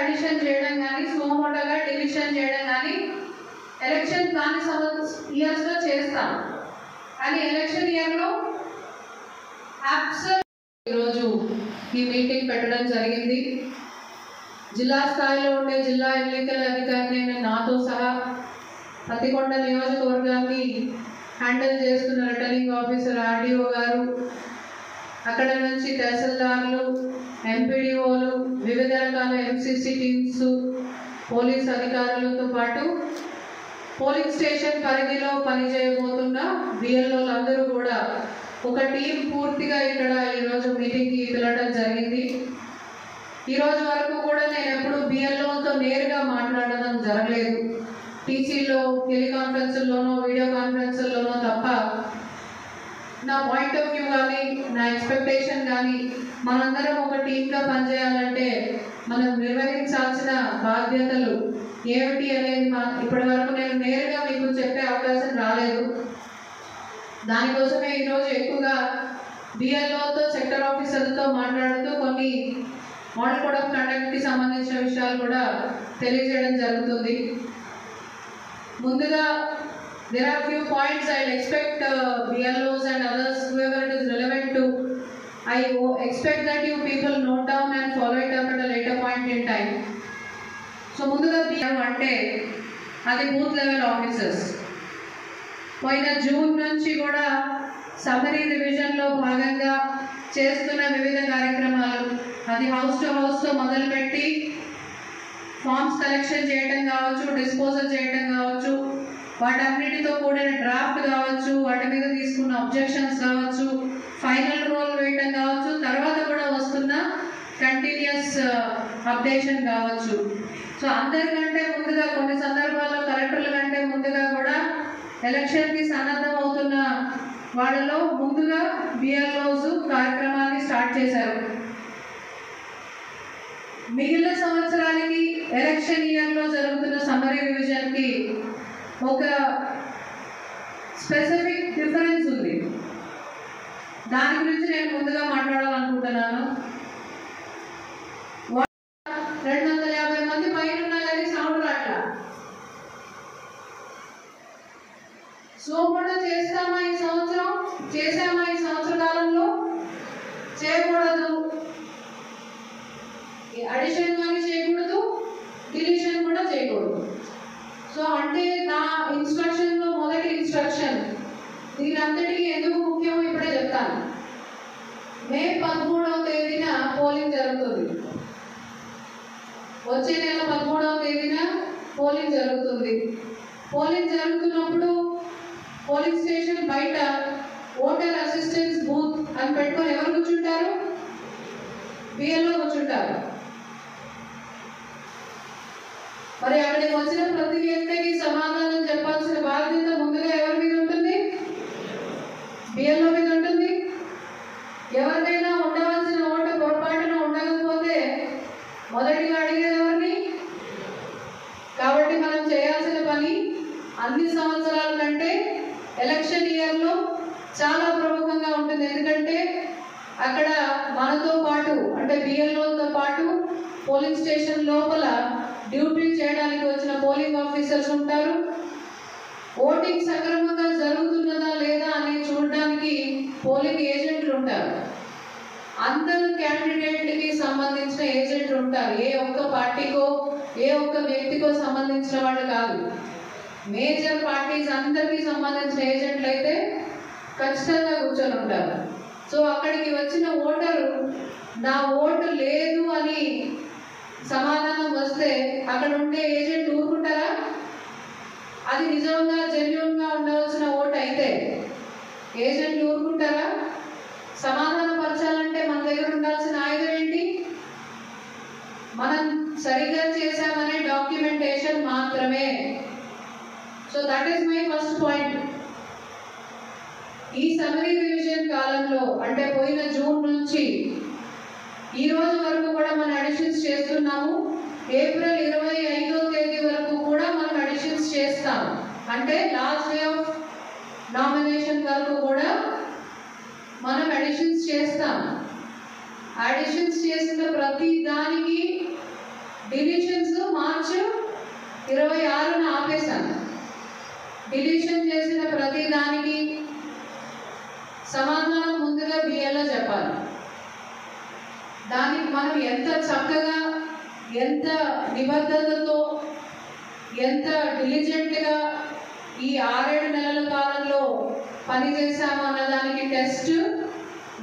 Addition చేయడం కానీ సుమోటోగా deletion చేయడం కానీ ఎలక్షన్ కాని ఇయర్స్లో చేస్తాం. కానీ ఎలక్షన్ ఇయర్లో ఈరోజు ఈ మీటింగ్ పెట్టడం జరిగింది. జిల్లా స్థాయిలో ఉండే జిల్లా ఎన్నికల అధికారిని నాతో సహా పత్తికొండ నియోజకవర్గాన్ని హ్యాండిల్ చేస్తున్న రిటర్నింగ్ ఆఫీసర్ ఆర్డీఓ గారు, అక్కడ నుంచి తహసీల్దార్లు, ఎంపీడీఓలు, వివిధ రకాల ఎంసీసీ టీమ్స్, పోలీస్ అధికారులతో పాటు పోలింగ్ స్టేషన్ పరిధిలో పనిచేయబోతున్న బిఎల్ఓలు అందరూ కూడా ఒక టీం పూర్తిగా ఇక్కడ ఈరోజు మీటింగ్కి పిలవడం జరిగింది. ఈరోజు వరకు కూడా నేను ఎప్పుడు బిఎల్ఓతో నేరుగా మాట్లాడడం జరగలేదు. టీసీలో, టెలికాన్ఫరెన్స్లోనో, వీడియో కాన్ఫరెన్స్లోనో తప్ప నా పాయింట్ ఆఫ్ వ్యూ కానీ నా ఎక్స్పెక్టేషన్ కానీ మనందరం ఒక టీంగా పనిచేయాలంటే మనం నిర్వహించాల్సిన బాధ్యతలు ఏమిటి అనేది ఇప్పటి వరకు నేను నేరుగా మీకు చెప్పే అవకాశం రాలేదు. దానికోసమే ఈరోజు ఎక్కువగా బిఎల్ఓతో, సెక్టర్ ఆఫీసర్లతో మాట్లాడుతూ కొన్ని మోడల్ కోడ్ ఆఫ్ కండక్ట్కి సంబంధించిన విషయాలు కూడా తెలియజేయడం జరుగుతుంది. ముందుగా there are few points I'll expect BLOs and others, whoever it is relevant to, I expect that you people note down and follow it up at a later point in time. So ముందుగా అంటే అది booth level officers. పోయిన June నుంచి కూడా summary రివిజన్లో భాగంగా చేస్తున్న వివిధ కార్యక్రమాలు, అది హౌస్ టు హౌస్తో మొదలుపెట్టి ఫార్మ్స్ కలెక్షన్ చేయడం కావచ్చు, డిస్పోజల్ చేయడం కావచ్చు, వాటన్నిటితో కూడిన డ్రాఫ్ట్ కావచ్చు, వాటి మీద తీసుకున్న అబ్జెక్షన్స్ కావచ్చు, ఫైనల్ రోల్ వేయటం కావచ్చు, తర్వాత కూడా వస్తున్న కంటిన్యూస్ అప్డేషన్ కావచ్చు. సో అందరికంటే ముందుగా కొన్ని సందర్భాల్లో కలెక్టర్ల కంటే ముందుగా కూడా ఎలక్షన్కి సన్నద్ధం అవుతున్న వాళ్ళలో ముందుగా బిఎల్ఓస్ కార్యక్రమాన్ని స్టార్ట్ చేశారు. మిగిలిన సంవత్సరాలకి ఎలక్షన్ ఇయర్లో జరుగుతున్న సమ్మరీ రివిజన్కి ఒక స్పెసిఫిక్ డిఫరెన్స్ ఉంది. దాని గురించి నేను ముందుగా మాట్లాడాలనుకుంటున్నాను. 250 మంది పైన ఉన్నా కానీ సౌండ్ రాట్లా. సోమవారం చేస్తామా ఈ సంవత్సరం, చేసామా ఈ సంవత్సర కాలంలో, చేయకూడదు. అడిషన్ కానీ చేయకూడదు, డిలీషన్ కూడా చేయకూడదు. సో అంటే నా ఇన్స్ట్రక్షన్లో మొదటి ఇన్స్ట్రక్షన్ దీనంతటికి ఎందుకు ముఖ్యమో ఇప్పుడే చెప్తాను. మే 13వ తేదీన పోలింగ్ జరుగుతుంది. వచ్చే నెల 13వ తేదీన పోలింగ్ జరుగుతుంది. పోలింగ్ జరుగుతున్నప్పుడు పోలింగ్ స్టేషన్ బయట ఓటర్ అసిస్టెన్స్ బూత్ అని పెట్టుకొని ఎవరు కూర్చుంటారు? బిఎల్ఓ కూర్చుంటారు. మరి అక్కడికి వచ్చిన ప్రతి వ్యక్తికి సమాధానం చెప్పాల్సిన బాధ్యత ముందుగా ఎవరి మీద ఉంటుంది? బిఎల్ఓ మీద ఉంటుంది. ఎవరికైనా ఉండవలసిన ఓటు పొరపాటున ఉండకపోతే మొదటిగా అడిగేది ఎవరిని? కాబట్టి మనం చేయాల్సిన పని అన్ని సంవత్సరాల కంటే ఎలక్షన్ ఇయర్లో చాలా ప్రముఖంగా ఉంటుంది. ఎందుకంటే అక్కడ మనతో పాటు అంటే బిఎల్ఓతో పాటు పోలింగ్ స్టేషన్ లోపల డ్యూటీ చేయడానికి వచ్చిన పోలింగ్ ఆఫీసర్స్ ఉంటారు. ఓటింగ్ సక్రమంగా జరుగుతున్నదా లేదా అని చూడడానికి పోలింగ్ ఏజెంట్లు ఉంటారు. అందరు క్యాండిడేట్లకి సంబంధించిన ఏజెంట్లు ఉంటారు. ఏ ఒక్క పార్టీకో ఏ ఒక్క వ్యక్తికో సంబంధించిన వాళ్ళు కాదు. మేజర్ పార్టీస్ అందరికీ సంబంధించిన ఏజెంట్లు అయితే ఖచ్చితంగా కూర్చొని ఉంటారు. సో అక్కడికి వచ్చిన ఓటరు నా ఓటు లేదు అని సమాధానం వస్తే అక్కడ ఉండే ఏజెంట్ ఊరుకుంటారా? అది నిజంగా జెన్యూన్గా ఉండవలసిన ఓటు అయితే ఏజెంట్లు ఊరుకుంటారా? సమాధానం పరచాలంటే మన దగ్గర ఉండాల్సిన ఆయుధం ఏంటి? మనం సరిగ్గా చేశామనే డాక్యుమెంటేషన్ మాత్రమే. So that is my first point. ఈ సమ్మరీ రివిజన్ కాలంలో అంటే పోయిన జూన్ నుంచి ఈ రోజు వరకు కూడా మనం అడిషన్స్ చేస్తున్నాము. ఏప్రిల్ 25వ తేదీ వరకు కూడా మనం అడిషన్స్ చేస్తాం. అంటే లాస్ట్ డే ఆఫ్ నామినేషన్ వరకు కూడా మనం అడిషన్స్ చేస్తాం. అడిషన్స్ చేసిన ప్రతి దానికి డిలీషన్ డిలీషన్ చేసిన ప్రతి దానికి సమాధానం ముందుగా బిఏలో చెప్పాలి. దానికి మనం ఎంత చక్కగా, ఎంత నిబద్ధతతో, ఎంత డిలిజెంట్గా ఈ 6-7 నెలల కాలంలో పనిచేశాము అన్నదానికి టెస్ట్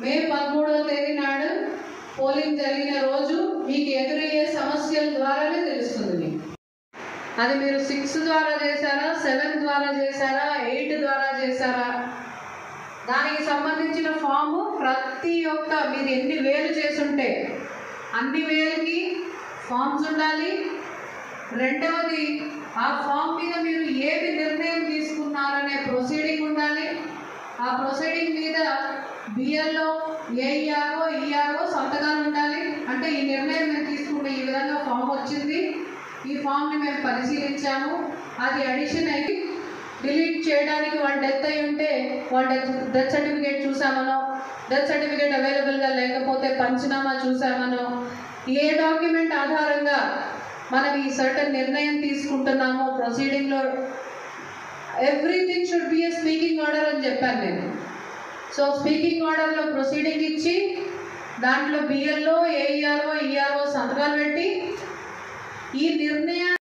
మే 13వ తేదీ నాడు పోలింగ్ జరిగిన రోజు మీకు ఎదురయ్యే సమస్యల ద్వారానే తెలుస్తుంది మీకు. అది మీరు 6 ద్వారా చేశారా, 7 ద్వారా చేశారా, 8 ద్వారా చేశారా, దానికి సంబంధించిన ఫాము ప్రతి ఒక్క మీరు ఎన్ని వేలు చేసుంటే అన్ని వేలకి ఫామ్స్ ఉండాలి. రెండవది, ఆ ఫామ్ మీద మీరు ఏది నిర్ణయం తీసుకున్నారనే ప్రొసీడింగ్ ఉండాలి. ఆ ప్రొసీడింగ్ మీద బిఎల్ఓ, ఏఈఆర్ఓ, ఈఆర్ఓ సంతకాలు ఉండాలి. అంటే ఈ నిర్ణయం మేము తీసుకుంటే ఈ విధంగా ఫామ్ వచ్చింది, ఈ ఫామ్ని మేము పరిశీలించాము, అది అడిషన్ అయ్యి డిలీట్ చేయడానికి వాళ్ళ డెత్ అయి ఉంటే వాళ్ళ డెత్ సర్టిఫికేట్ చూసామనో, డెత్ సర్టిఫికేట్ అవైలబుల్గా లేకపోతే పంచనామా చూసామనో, ఏ డాక్యుమెంట్ ఆధారంగా మనం ఈ సర్టన్ నిర్ణయం తీసుకుంటున్నామో ప్రొసీడింగ్లో everything should be a speaking order అని చెప్పాను నేను. సో స్పీకింగ్ ఆర్డర్లో ప్రొసీడింగ్ ఇచ్చి దాంట్లో బిఎల్ఓ, ఏఈఆర్ఓ, ఈఆర్ఓ సంతకాలు పెట్టి ఈ నిర్ణయాన్ని